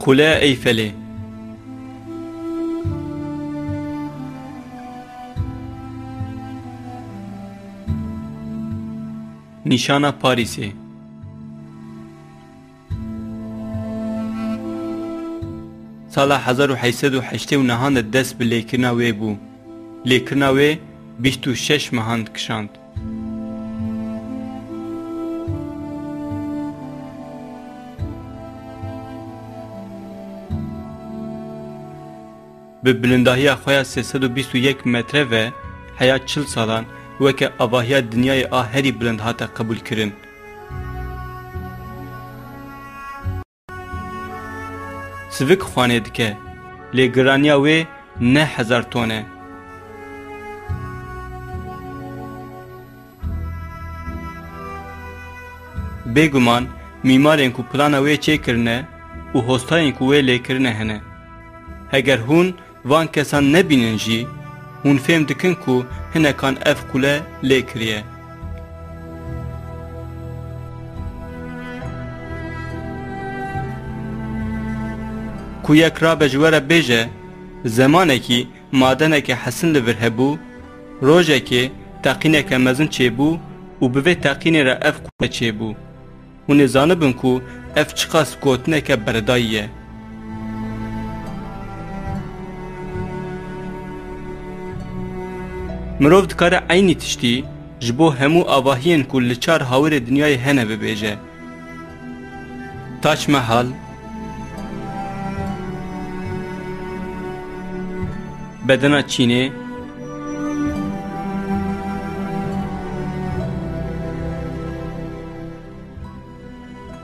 Kule Eyfelê. Nîşana Parîsê. Sala 1889 de dest bi lêkirina wê bû. Lêkirina wê 26 mehan kişand. Bi bilindahiya xwe ya 321 metre ve heya 40 salan weke avahiya dinyayê a herî bilind hate qebûl kirin. Sivik xwanê dike, lê giraniya wê ne 1000 ton e. Bêguman mîmarên ku plana wê çêkirine û hostayên ku wê lêkirine hene. Heger hûn van kesan nebînin jî, hûn fêm dikin ku hinekan ev kule lê kiriye. Ku yek rabe ji were bêje, zemanekî madeneke hesin li vir hebû, rojekê teqîneke mezin çêbû û bi vê teqînê re ev kule çêbû. Hûn ê zanibin ku ev çiqas gotineke beredayî ye. Mirov dikare aynî tiştî ji bo hemû avahiyên ku li çar hawirê dinyayê hene bibêje. Taç Mahal, Bedena Çînê,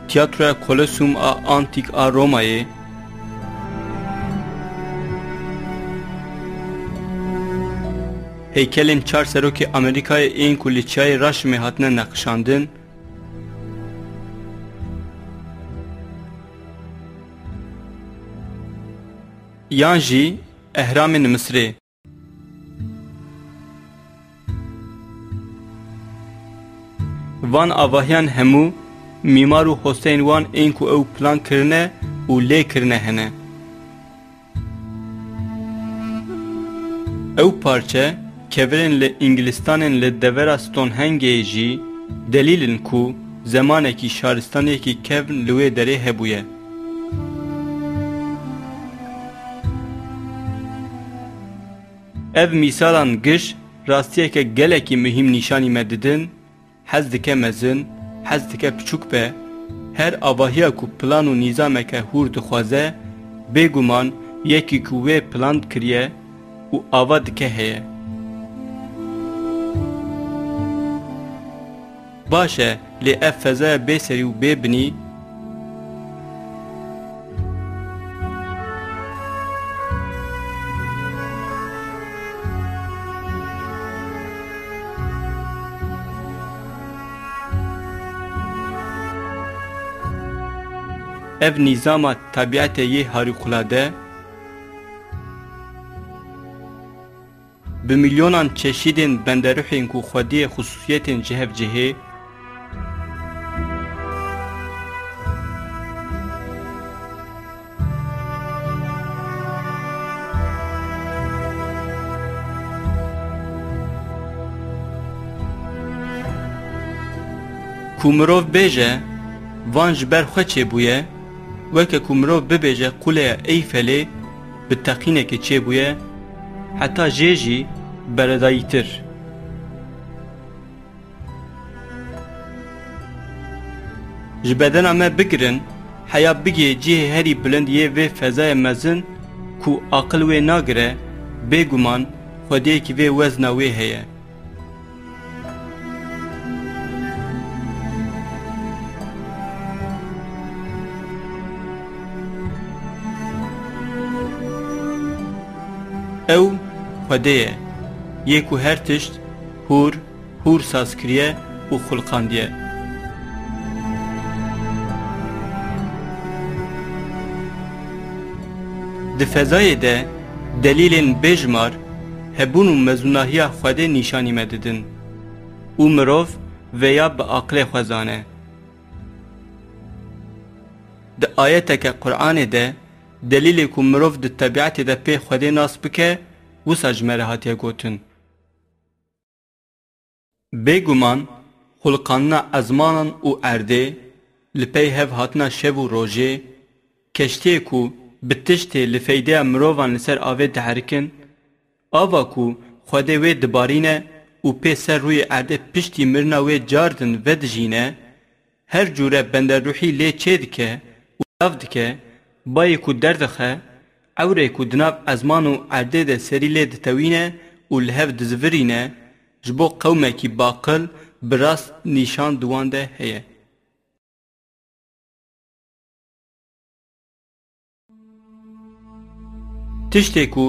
Tiyatroya Kolosyum a Antik a Romayê, heykelên çar serokê Amerîkayê ên ku li çiyayê Raşimê hatine neqişandin, yan jî ehramên Misrê. Van avahiyan hemû mîmar û hosteyên wan ên ku ew plan kirine û lê kirine hene. Ew parçe kevirên li Ingilistanên li devera Stonehengeyê jî delîlin ku zemanekî şaristaniyekî kevn li wê derê hebûye. Ev mîsalan giş rastiyeke gelekî mühim nîşanî me didin, hez dike mezin, hez dike piçûk be, her avahiya ku plan û nîzameke hûr dixwaze, bêguman yekî ku wê plan kiriye û ava dike heye. Baş e lê ev fezaya bêserî û bêbinî ev nîzama tabiatê yê harikulade bi milyonan çeşidên benderûhên ku xwediyê xusûsiyetên cihev cihê ku mirov bêje van ji ber xwe çêbûye, weke ku mirov bibêje Kuleya Eyfelê bi teqînekê çêbûye, heta jê jî beredayîtir. Ji bedena me bigirin, heya bigê cihê herî bilind yê vê fezaya mezin ku aqil wê nagire, bêguman xwediyekî vê wezna wê heye. Ew xwedê ye, yê ku her tişt hûr saz kiriye û xulqandiye. Di fezayê de delîlên bêjmar hebûn û mezûnahiya Xwedê nîşanî me didin û mirov veya bi aqilê xwe zane. Di ayeteke Qur'anê de دلیلی کو مرو د طبیعت د پی خودی ناس بکه وسا جمره هاتیه گوتن. بگومان خلقاننا ازمانان او ارده لپی هف هاتنا شب و روژه کشتی کو بتشتی لفیده مروان لسر آوه دهرکن آوا کو خوده وی دبارینه او پی سر روی ارده پشتی مرنا وی جاردن و دجینه هر جوره بندر روحی لی چه دکه و داف دکه بایی کو دردخه اوره کو دناب ازمانو ارده ده سری لی دتوینه و لحف دزورینه جبو قومه کی باقل براست نیشان دوانده هیه. تشتی کو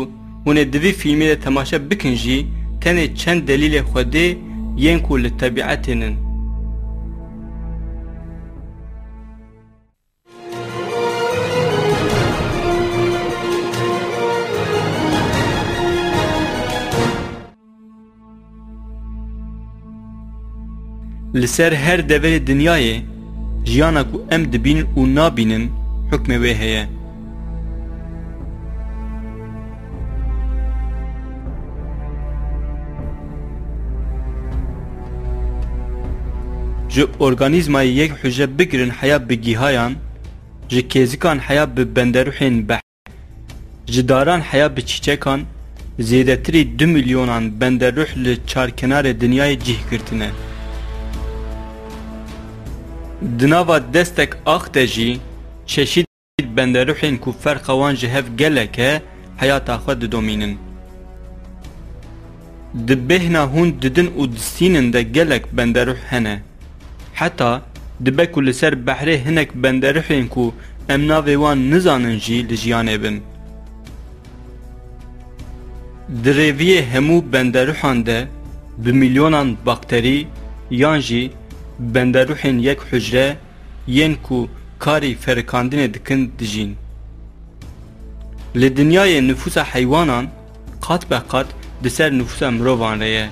ونه دوی فیلمی ده تماشا بکن جی تنه چند دلیل خوده ین کو لطبیعتنن. لسر هر دور دنیای جیانا کو ام دبینن و نابینن حکم وی هیه. جو ارگانیزمای یک حجه بگرن حیا بگیهایان جو کیزیکان حیا ببندروحین بح جو داران حیا بچیچکان زیده تری 2 میلیونان بندروح لچارکنار دنیای جیه کرتنه. دناوا دستک آخته جی چشید بندروحین کو فرقوان جهف گلکه حیاتا خود دومینن. دبهنا هون ددن و دستینن ده گلک بندروح هنه. حتی دبه کو لسر بحره هنک بندروحین کو امناوی وان نزانن جی لجیانه بن. دریوی همو بندروحان ده بمیلیونان باکتری یان جی بندروحین یک حجره ین کو کاری فرکاندن دکن دجین. لدنیای نفوس حیوانان قط به قط دسر نفوس مروان ریه.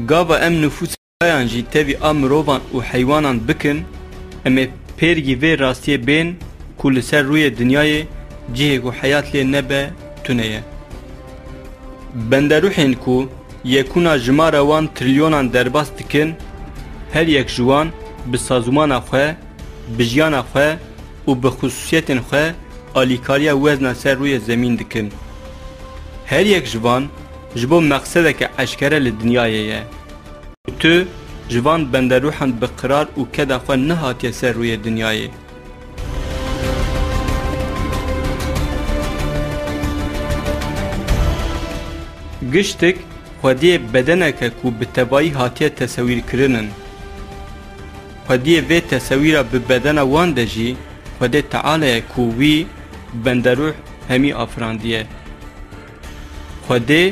گاوا ام نفوس هایان جی تاوی مروان و حیوانان بکن اما پیرگی وی راستی بین کل سر روی دنیای جیه و حیات لی نبه تونه. بندروحین کو یکونا جمارا وان تریلیونان درباست دکن هر یک جوان به سازمان خواه بجیان خواه و به خصوصیت خواه آلیکاریا وزن سر روی زمین دکن. هر یک جوان جبو مقصده که اشکره لدنیایه و تو جوان بندروحان بقرار و کده خواه نهاتی سر روی دنیایه. گشتک خودی بدنک کو بتوایی هاتیه تصویر کرنن. خودی وی تصویره به بدن وان دجی خودی تعالی کو وی بندروح همی آفراندیه. خودی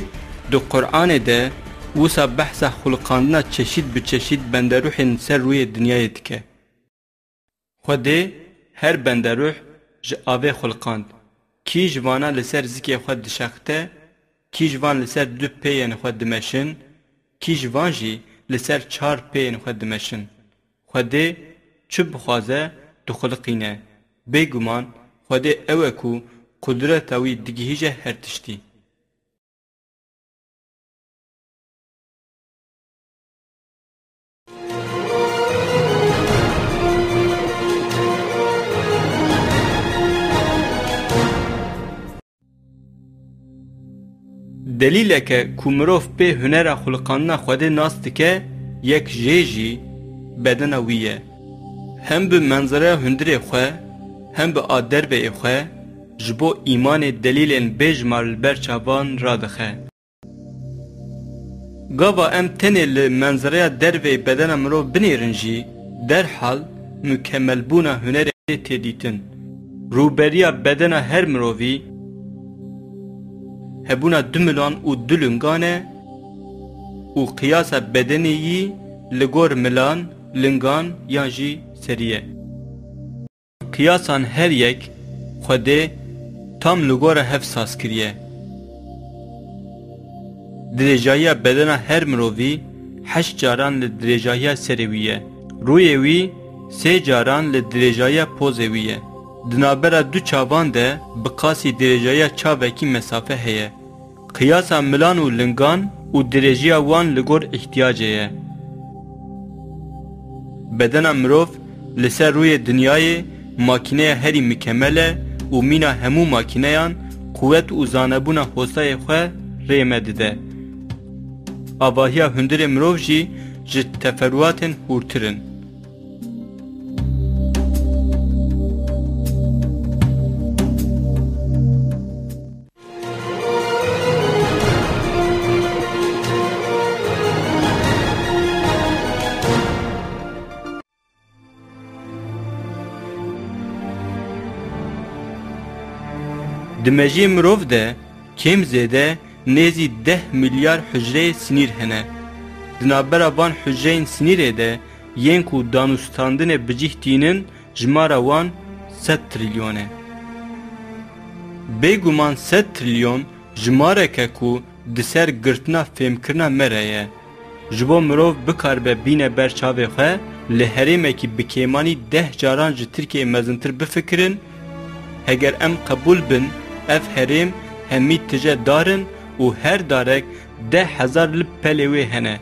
دو قرآن ده وسا بحث خلقاندنا چشید به چشید بندروح سر روی دنیای دکه. خودی هر بندروح جاوه خلقاند کی جوانا لسر زکی خود دشخته کی جوان لسر 2 پیین خود دمشن کی جوان جی لسر 4 پیین خود دمشن. خودی چو بخوازه دو خلقینه بگومان خودی اوه کو قدرت اوی دیگهیجه هر تشتی. دلیل که کومروف به هنر خلقاننا خود ناست که یک جیجی بدن ویه هم به منظره هندر خواه هم به آدر به خواه جبو ایمان دلیل ان بجمال برچابان را دخه. گاوا ام تنه لمنظره در و بدن مرو بنیرنجی در حال مکمل بونا هنر تدیتن. روبریا بدن هر مروی هبونا 2 میلیون و دلنگانه و قیاس بدنی لگور ملان لنگان یانجی سریه. قیاسان هر یک خوده tam li gora hev saz kiriye. Dirêjahiya bedena her mirovî heşt caran li dirêjahiya serê wî ye. Rûyê wî sê caran li dirêjaya pozê wî ye. Di navbera du çavan de bi qasî dirêjaya çavekî mesafe heye. Qiyasa milan û lingan û dirêjiya wan li gor ihtiyacê ye. Bedena mirov li ser rûyê dinyayê makîneya herî mikemel e û mîna hemû makîneyan qûwet û zanebûna hostayê xwe rê me dide. Avahiya hundirê mirov jî ji teferruatên hûrtir in. Di mejiyê mirov de kêm zêde nêzî 10 milyar hücreyê sinîr hene. Di navbera van hücreyên sinîrê de yên ku danûstandinê bicih tînin jmara wan 100 trilyon e. Bêguman 100 trilyon jmareke ku di ser girtina fêmkirina me re ye. Ji bo mirov bikaribe bîne ber çavê xwe li herêmekî bi kêmanî 10 caran ji Tirkiyeyê mezintir bifikirin, heger em qebûl bin ev herêm hemî tije darin û her darek 10,000 lib pelê wê hene.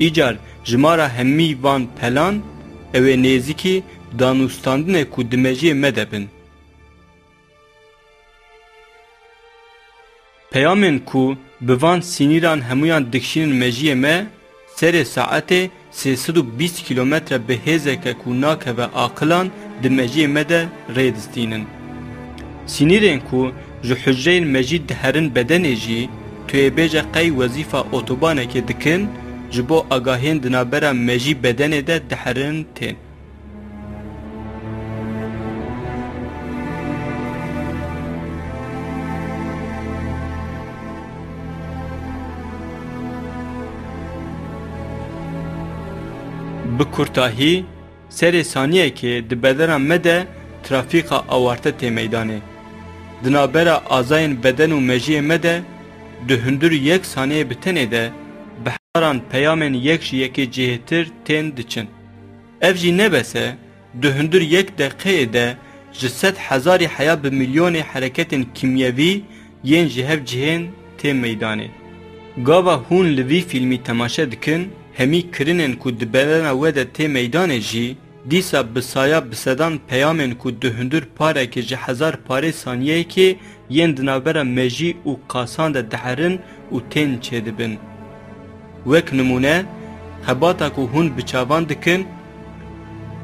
İcar jmara hemî van pelan ew ê nêzîkî danûstandinê ku di mejiyê me de bin. Peyamên ku bi van sinîran hemûyan dikşînin mejiyê me serê saetê 320 kilometre bi hêzeke ku nakeve aqilan di mejiyê me de rê distînin. Sinîrên ku ji hücreyên mejî diherin bedenê jî tûyêbêje qey wezîfa otobanekê dikin ji bo agahiyên di navbera mejî bedenê de diherin tên. Bi kurtahî serê saniyekê di bedena me de trafîqa awarte tê meydanê. Di navbera azayên beden û mejiyê me de di hundir yek saniyê bi tenê de bi hezaran peyamên yek ji yekê cihêtir tên diçin. Ev jî nebese di hundir yek deqeyê de ji 100,000 heya bi milyonê hereketên kimyevî yên ji hev cihên tê meydanê. Gava hûn li vî fîlmî temaşe dikin, hemî kirinên ku di bedena we de tê meydanê jî dîsa bi saya bi sedan peyamên ku di hundir parekê ji 1000 parê saniyeyekê yên di navbera mejî û qasan de diherin û tên çêdibin. Wek nimûne, hebata ku hûn bi çavan dikin,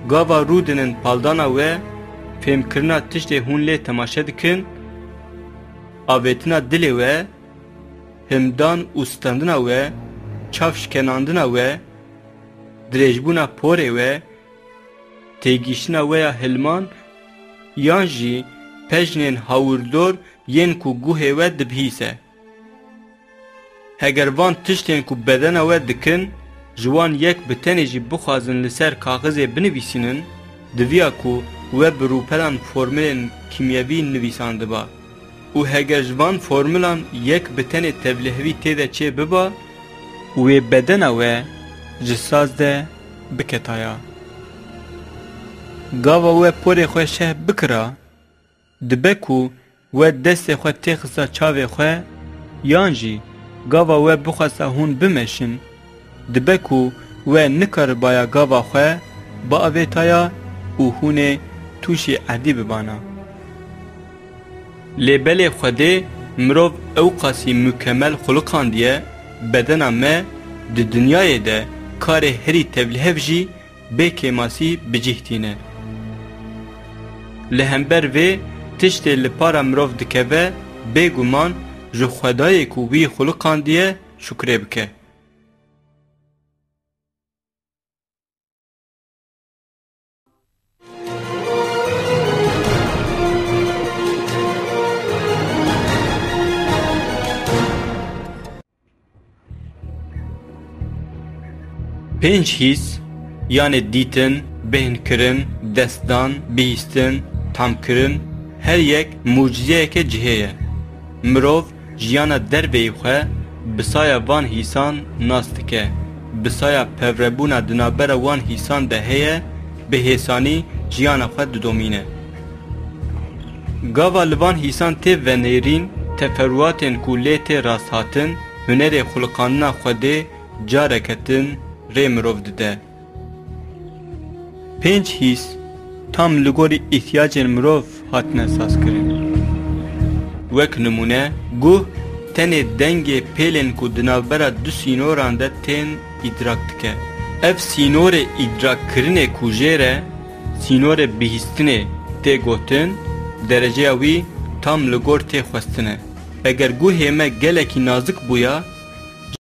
gava rûdinin paldana we fêmkirina tiştê hûn lê temaşe dikin, avêtina dilê we, himdan û standina we, çavşkenandina we, dirêjbûna porê we, têgîştina we ya hilman yan jî pejnên hawirdor yên ku guhê we dibihîse. Heger van tiştên ku bedena we dikin ji wan yek bi tenê jî bixwazin li ser kaxizê binivîsînin, diviya ku we bi rûpelan formülên kimyevî nivîsan diba. û heger ji van formülan yek bi tenê tevlihevî têde çê biba û wê bedena we ji saz de biketaya. Gava we porê xwe şeh bikira, dibe ku we destê xwe têxisa çavê xwe yan jî gava we bixwesta hûn bimeşin, dibe ku we nikaribaya gava xwe biavêtaya û hûnê tûşî ehdî bibana. Lê belê Xwedê mirov ew qasî mükemmel xuluqan diye bedena me di dinyayê de karê herî tevlihev jî bê kêmasî bicih tîne. Li hember vê tiştê li para mirov dikeve bêguman ji Xwedayê ku wî xuluqan diye şukrê bike. Pênc hîs yani dîtin, bêhnkirin, destdan, bihîstin, tamkirin her yek mucizeyeke cihê ye. Mirov jiyana derveyê xwe bi saya van hîsan nas dike. bisaya pevrebûna di navbera wan hîsan de heye, bi hêsanî jiyana xwe didomîne. Gava li van hîsan tê venêrîn, teferruatên ku lê tê rasthatin, hunerê xulqanina Xwedê careketin rê mirov dide. Pênc hîs tam li gorî îhtiyacên mirov hatine sazkirin. Wek nimûne, guh tenê dengê pêlên ku di navbera du sînoran de tên îdrak dike. Ev sînorê îdrakkirinê ku jê re, sînorê bihîstinê tê gotin, dereceya wî tam li gor tê xwestine. Eger guhê me gelekî nazik bûya,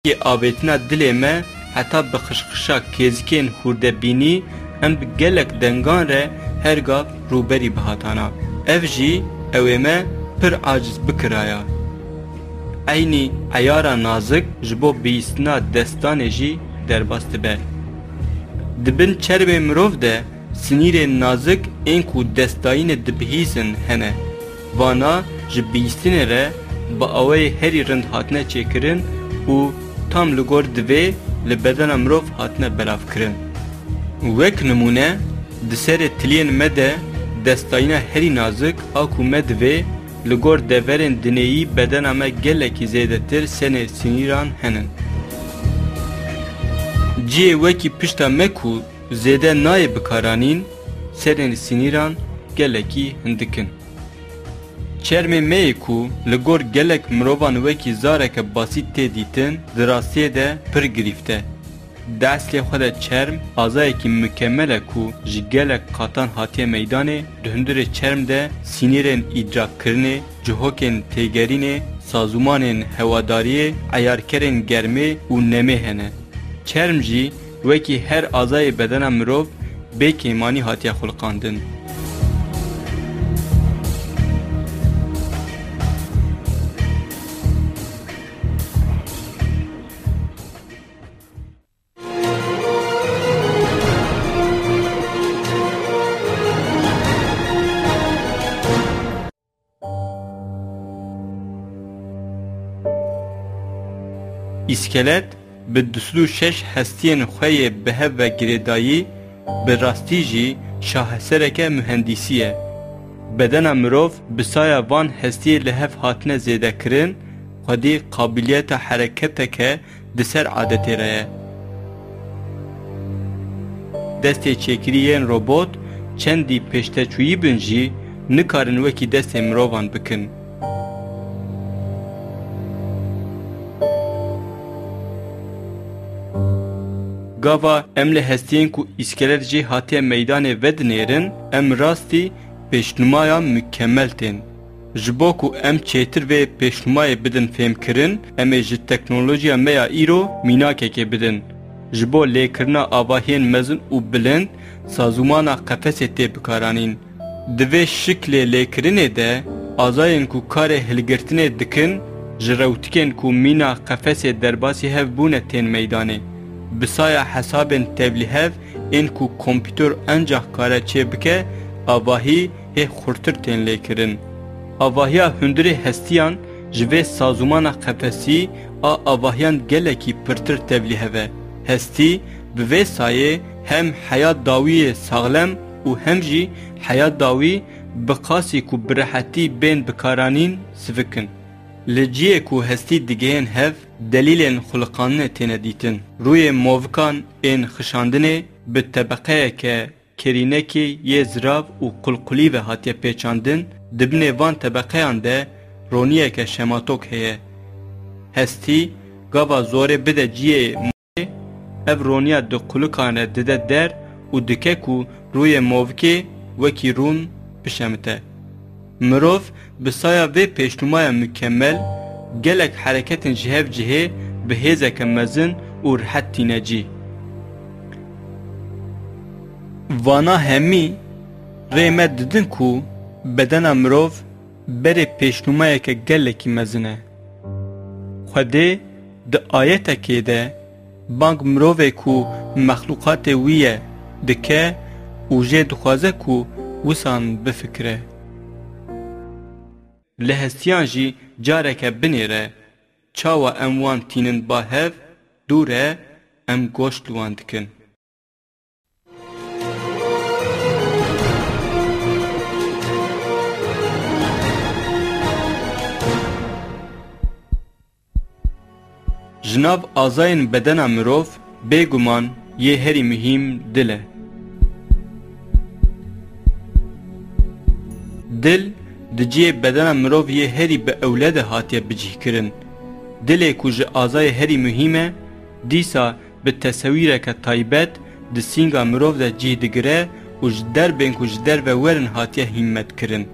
jî avêtina dilê me heta bi xişxişa kêzikên hûrdebînî em bi gelek dengan re her gav rûberî bihatana. Ev jî ew ê me pir aciz bikiraya. Eynî eyara nazik ji bo bihîstina destanê jî derbas dibe. Dibin çerbê mirov de sinîrên nazik ên ku destayînê dibihîsin hene. Vana ji bihîstinê re bi awayê herî rind hatine çêkirin û tam li gor divê li bedena mirov hatine belavkirin. Wek nimûne, di serê tiliyên me de destayîna herî nazik a ku me divê li gor deverên dinêyî bedena me gelekî zêdetir senê sinîran henin. Ciyê wekî pişta me ku zêde nayê bikaranîn, serên sinîran gelekî hindikin. Çermê me yê ku li gor gelek mirovan wekî zareke basît tê dîtin, di rastiyê de pir girîfte. Di eslê xwe de çerm azayekî mükemmel e ku ji gelek qatan hatiye meydanê, di hundirê çerm de sinîrên îdrakkirinê, cihokên têgerînê, sazûmanên hewadariyê, eyarkerên germê û nemê hene. Çerm jî wekî her azayê bedena mirov bê kêmanî hatiye xulqandin. İskelet bi 26 hestiyên xwe yê bihev ve girêdayî, bi rastî jî şahesereke mühendîsî ye. Bedena mirov bi saya van hestiyê li hev hatine zêdekirin, xwedî qabiliyeta hereketeke di ser adetê re ye. Destê çêkiriyên robot çendî pêşteçûyî bin jî nikarin wekî destê mirovan bikin. Gava em li hestiyên ku îskelet jî hatiye meydanê vedinêrin, em rastî pêşnûmaya mükemmel tên. Ji bo ku em çêtir vê pêşnûmayê bidin fêmkirin, em ê ji teknolojiya me ya îro mînakekê bidin. Ji bo lêkirina avahiyên mezin û bilind, sazûmana qefesê tê bikaranîn. Di vê şiklê lêkirinê de, azayên ku karê hilgirtinê dikin, ji rewtikên ku mîna qefesê derbasî hev bûne tên meydanê. Bi saya hesabên tevlîhev ên ku kompîtör encah kare çê bike, avahî hê xurtir tên lêkirin. Avahiya hundirê hestiyan ji vê sazûmana qefesî a avahiyan gelekî pirtir tevlîhev e. Hestî bi vê sayê hem heya dawiyê saxlem û hem jî heya dawî bi qasî ku bi rehetî bên bikaranîn sivikin. Li ciyê ku hestî digehên hev, delîlên xulqanînê têne dîtin. Rûyê movikan ên xişandinê bi tebeqeyeke kerînekê yê zirav û qulqulî ve hatiye pêçandin, dibinê van tebeqeyan de roniyeke şematok heye. Hestî gava zorê bide ciyê movê, ev roniya di qulukan re dide der û dike ku rûyê movkê wekî rûn bişemite. Mirov bi saya vê pêşnûmaya mükemmel, gelek hereketên ji hev cihê bi hêzeke mezin û rihet tîne cî. Vana hemî rê me didin ku bedena mirov berê pêşnûmayeke gelekî mezin e. Xwedê di ayetekê de bang mirovê ku mexlûqatê wî ye dike û jê dixwaze ku wisan bifikire. Li hestiyan jî careke binêre, çawa em wan tînin bahev, dûr e, em goşt li wan dikin. Jinav azayên bedena mirov bêguman yê herî mühîm dil e. Dil di ciyê bedena mirov yê herî bi ewlede hatiye bicihkirin. Dilê ku ji azayê herî mühîm e, dîsa bi tesewîreke taybet di sînga mirov de cih digire û ji derbên ku ji derve werin hatiye hîmmetkirin.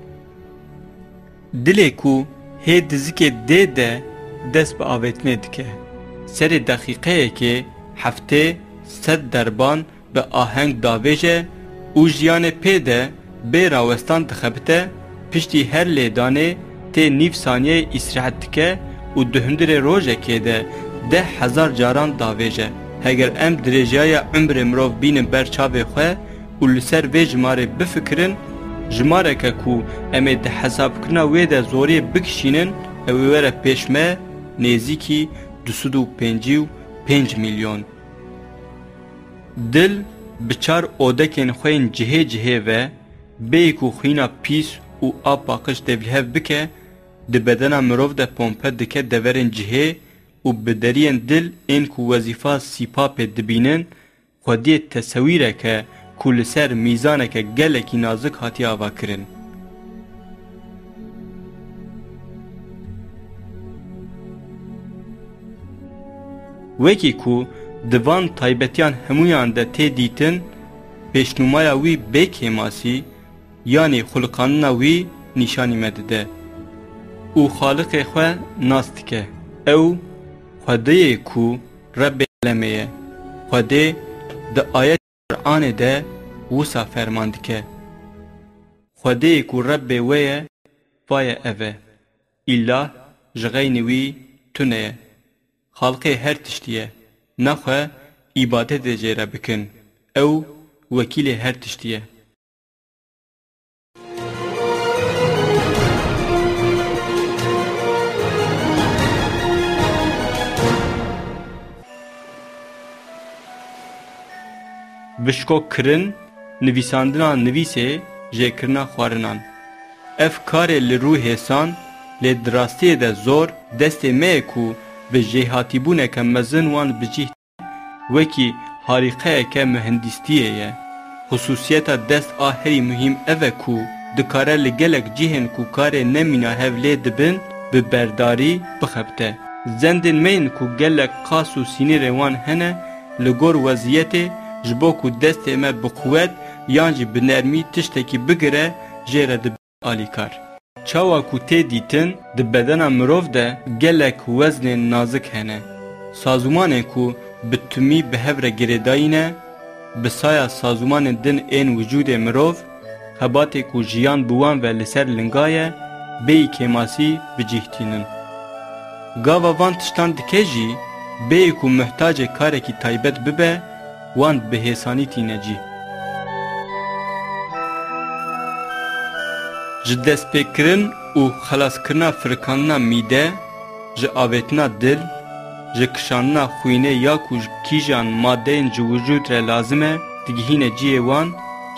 Dilê ku hê dizikê dê de dest bi avêtinê dike. Serê deqîqeyekê heftê sed derban bi aheng davêje û jiyanê pê de bê rawestan dixebite, piştî her lêdanê tê nîv saniyeyê îstirahet dike û di hundirê rojekê de 10,000 caran davêje. Heger em dirêjiyaya umrê mirov bînin ber çavê xwe û li ser vê jimarê bifikirin, jimareke ku em ê di hesabkirina wê de zoriyê bikişînin, ew ê were pêşme nêzîkî 255 milyon. Dil bi çar odekên xwe yên cihê cihê ve bêyî ku xwîna pîs û a paqij devlihev bike, di bedena mirov de pompe dike deverên cihê û bi deriyên dil ên ku wezîfa sîpapê dibînin, xwediyê tesewîreke ku li ser mîzaneke gelekî nazik hatiye avakirin. Wekî ku di van taybetiyan hemûyan de tê dîtin, pêşnûmaya wî bê kêmasî yanî xulqanina wî nîşanî me dide û xaliqê xwe nas dike. Ew Xwedeyê ku Rebbê alemê ye. Xwedê di ayet Qur'anê de wisa ferman dike. Xwedeyê ku Rebbê wê ye, vaye ev e. İllah ji xeynî wî tune ye. Xalqê her tiştî ye. Naxwe îbadetê jê re bikin. Ew wekîlê her tiştî ye. Vişko kirin, nivîsandina nivîsê, jêkirina xwarinan. Ev karê li rûhê san, lê di rastiyê de zor, destê me ye ku bi jêhatîbûneke mezin wan bicih wekî harîqeyeke mühendîstiyê ye. Xusûsiyeta dest a herî mühîm ev e ku dikare li gelek cihên ku karê nemîna hev lê dibin, bi berdarî bixebite. Zendên me yên ku gelek qas û sînîrê wan hene, li gor weziyetê ji bo ku destê me bi quwet yan jî bi nermî tiştekî bigire, jê re dibe alîkar. Çawa ku tê dîtin, di bedena mirov de gelek weznên nazik hene. Sazûmanên ku bi timî bi hev re girêdayîne, bi saya sazûmanên din ên wicûdê mirov, hebatê ku jiyan bi wan ve li ser linga ye, bêyî kêmasî bicîhtînin. Gava van tiştan dike jî, bêyî ku muhtacê karekî taybet bibe, wan bi hêsanî tîne cî. Ji destpêkirin û xelaskirina firkanina mîde, ji avêtina dil, ji kişanina xwînê ya ku kîjan maddeyên ji wicûd re lazim e, digihîne ciyê wan,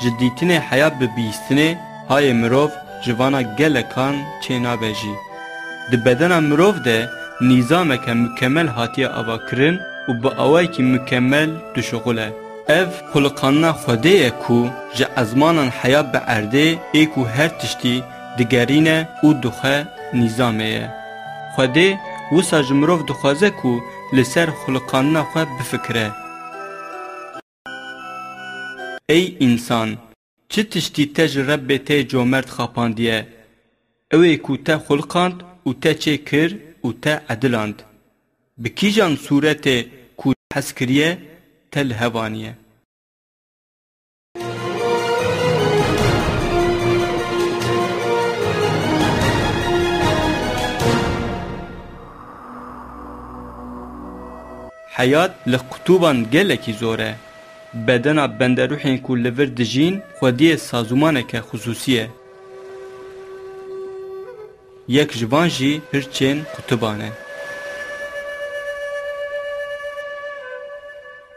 ji dîtinê heya bi bîstinê, hayê mirov ji vana gelekan çê nabe jî. Di bedena mirov de nîzameke mükemmel hatiye avakirin û bi awayekî mükemmel dişuxul e. Ev xulqanina Xwedê ye ku ji ezmanan heya bi erdê ê ku her tiştî digerîne û dixwe nîzamê ye. Xwedê wisa ji mirov dixwaze ku li ser xulqanina xwe bifikire. Ey însan, çi tiştî te ji Rebbê tê comert xapandiye? Ew ê ku te xulqand û te çê kir û te ediland. Bi kîjan sûretê ku hez kiriye, te li hevaniye. Hayat li qutuban gelekî zor e. Bedena benderûhên ku li vir dijîn, Xwediyê sazûmaneke xusûsî ye. Yek ji van jî hirçên qutuban e.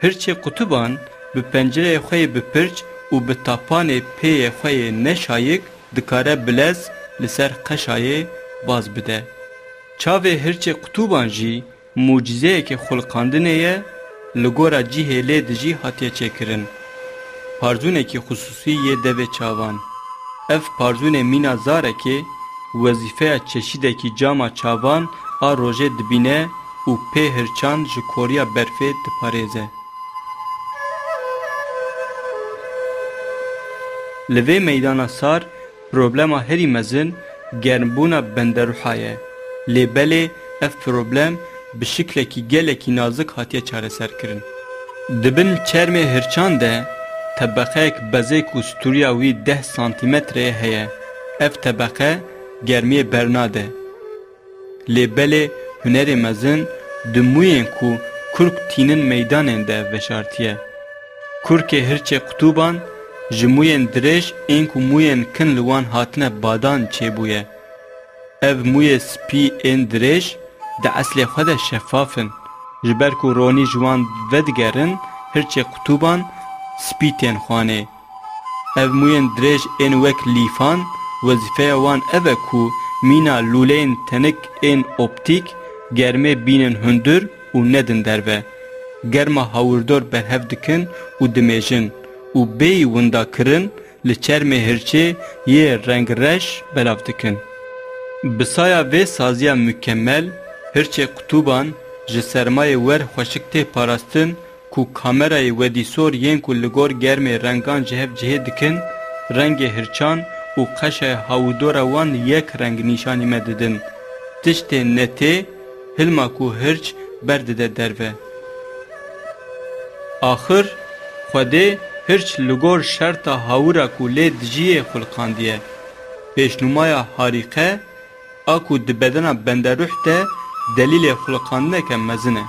Hirçê qutuban bi pencereyê xwe yê bipirç û bi tapanê pêyê xwe yê neşayik dikare bilez li ser qeşayê baz bide. Çavê hirçê qutuban jî mucizeyekê xulqandinê ye li gora cihê lê dijî hatiye çêkirin. Parzûnekî xusûsî yê devê çavan. Ev parzûnê mîna zarekê wezîfeya çeşîdekî cama çavan a rojê dibîne û pê hirçan ji koriya berfê diparêze. Li vê meydana sar problema herî mezin germbûna benderûha ye. Lêbelê ev problem bi şiklekî gelekî nazik hatiye çareserkirin. Dibin çermê hirçan de tebeqeyek bezêk û stûriya wî 10 santimetreyê heye. Ev tebeqe germiyê bernade. Lêbelê hunerê mezin di mûyên ku kurk tînin meydanên de veşartiye. Kurkê hirçê qutuban ji mûyên dirêj ên ku mûyên kin li wan hatine badan çêbûye. Ev mûyê spî ên dirêj di eslê xwe de şeffafin. Ji ber ku ronî ji wan vedigerin hirçê qutuban spî tên xwanê. Ev mûyên dirêj ên wek lîfan wezîfeya wan ev e ku mîna lûleyên tenik ên optîk germê bînin hundir û nedin derve. Germa hawirdor berhev dikin û dimêjin û bêyî windakirin li çermê hirçê yê rengreş belav dikin. Bi saya vê saziya mükemmel hirçê qutuban ji sermayê wer xweşik tê parastin ku kamerayê wedîsor yên ku li gor germê rengan ji hev cihê dikin, rengê hirçan û qeşa hawirdora wan yek reng nîşanî me didin. Tiştê netê hilma ku hirç berdide derve. Axir Xwedê hirç li gor şerta hawira ku lê dijiyê xulqandiye. Pêşnûmaya harîqe a ku di bedena benderûh de delîlê xulqandineke mezin e.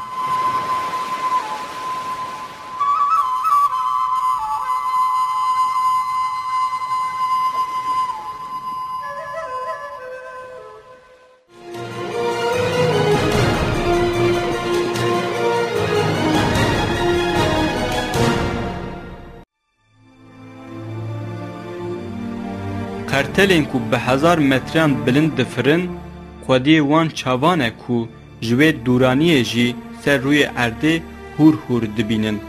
Kartelên ku bi 1000 metreyan bilind difirin, xwediyê wan çavan e ku ji wê dûraniyê jî ser rûyê erdê hûr hûr dibînin.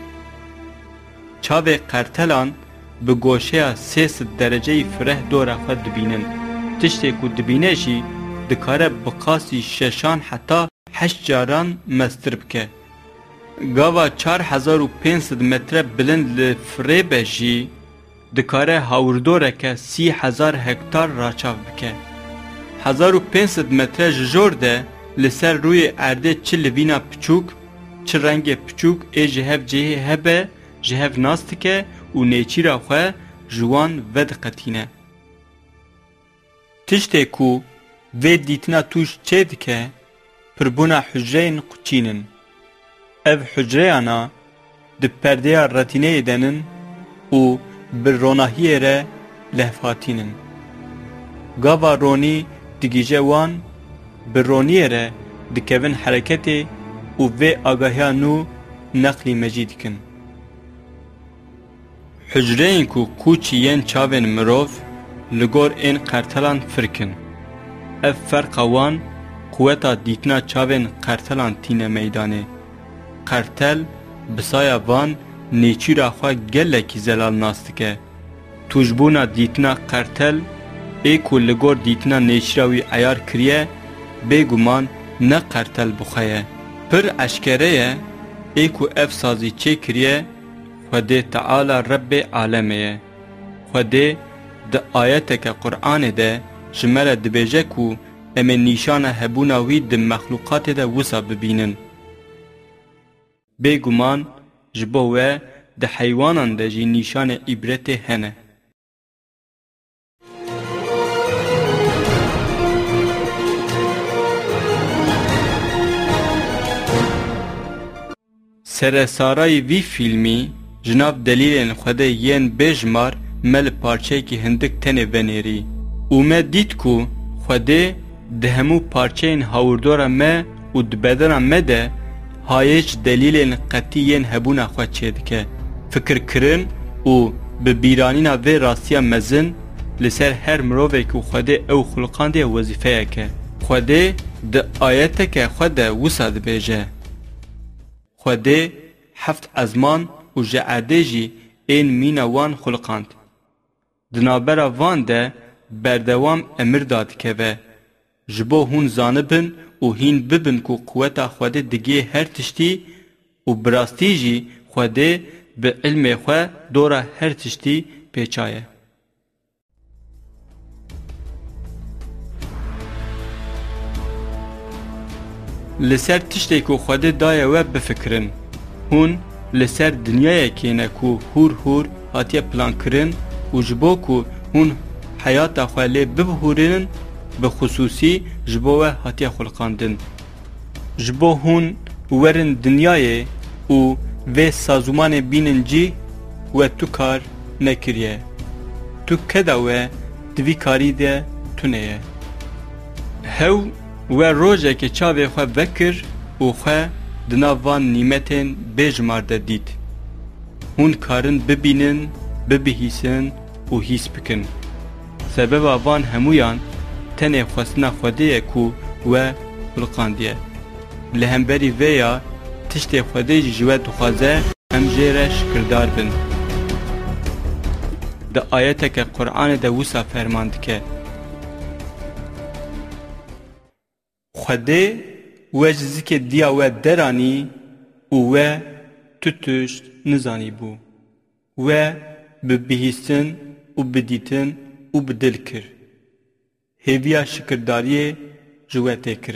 Çavê kartelan bi goşeya 300 dereceyî fireh dora xwe dibînin. Tiştê ku dibîne jî dikare bi qasî şeşan heta 8 caran mestir bike. Gava 4500 metre bilind li firê be jî dikare hawirdoreke 30,000 hektar raçav bike. 1500 metre ji jor de li ser rûyê erdê çi livîna piçûk, çi rengê piçûk ê ji hev cihê hebe ji hev nas dike û nêçîra xwe ji wan vediqetîne. Tiştê ku vê dîtina tûş çê dike, pirbûna hücreyên quçînin. Ev hücreyana di perdeya retîneyê denin û bi ronahiyê re lehfatînin. Gava ronî digîje wan bi roniyê re dikevin hereketê û vê agahiya nû neqlî mecî dikin. Hücreyên ku kûçî yên çavên mirov li gor ên qertelan firkin. Ev ferqa wan quweta dîtina çavên qertelan tîne meydanê. Qertel bi saya van nêçîra xwe gelekî zelal nas dike. Tûjbûna dîtina qertel ê ku li gor dîtina nêçîra wî eyar kiriye, bêguman ne qertel bixwe ye. Pir eşkere ye ê ku ev sazî çê kiriye, Xwedê Teala Rebbê alemê ye. Xwedê di ayeteke Qur'anê de ji me re dibêje ku em ê nîşana hebûna wî di mexlûqatê de wisa bibînin. Bêguman ji bo we di heywanan de jî nîşanê îbretê hene. Seresarayê vî fîlmî ji nav delîlên Xwedê yên bêjmar me li parçeyekî hindik tenê venêrî û me dît ku Xwedê di hemû parçeyên hawirdora me û di bedena me de هایج دلیلین قطعیین هبونا خود چه دکه فکر کرن و به بیرانینا و راستیا مزن لسر هر مروفه که خوده او خلقانده وظیفه که خوده ده آیته که خوده وساد بیجه خوده هفت ازمان و جعده جی این مینوان خلقاند دنابرا وان ده بردوام امر داد که و جبو هون زانبن و هین ببن کو قوتا خوده دگه هر تشتی و براستی جی خوده به علم خو دورا هر تشتی پیچایه لسر تشتی کو خوده دایه و بفکرن هون لسر دنیای کینه کو هور هاتیه پلان کرن و جبو کو هون حیات خواله ببهورن بخصوصی جبو هاتیه خلقاندن جبو هون ورن دنیای و سازمان بیننجی و تو کار نکریه تو کداوه دوی کاری ده تو نیه هو و روژه که چاوه خواه بکر و خواه دناوان نیمتین بجمارده دید هون کارن ببینن ببهیسن و هیس بکن سبب آوان همویان تنه خواستنا خوده کو و خلقاندیه لهمبری ویا تشتی خوده جوه دخوازه هم جیرش کردار بن ده آیته که قرآن ده وسا فرماند که خوده وجزی که دیا و درانی و تتشت نزانی بو و ببهیستن و بدیتن و بدل کر هیویا شکرداری جوه تکر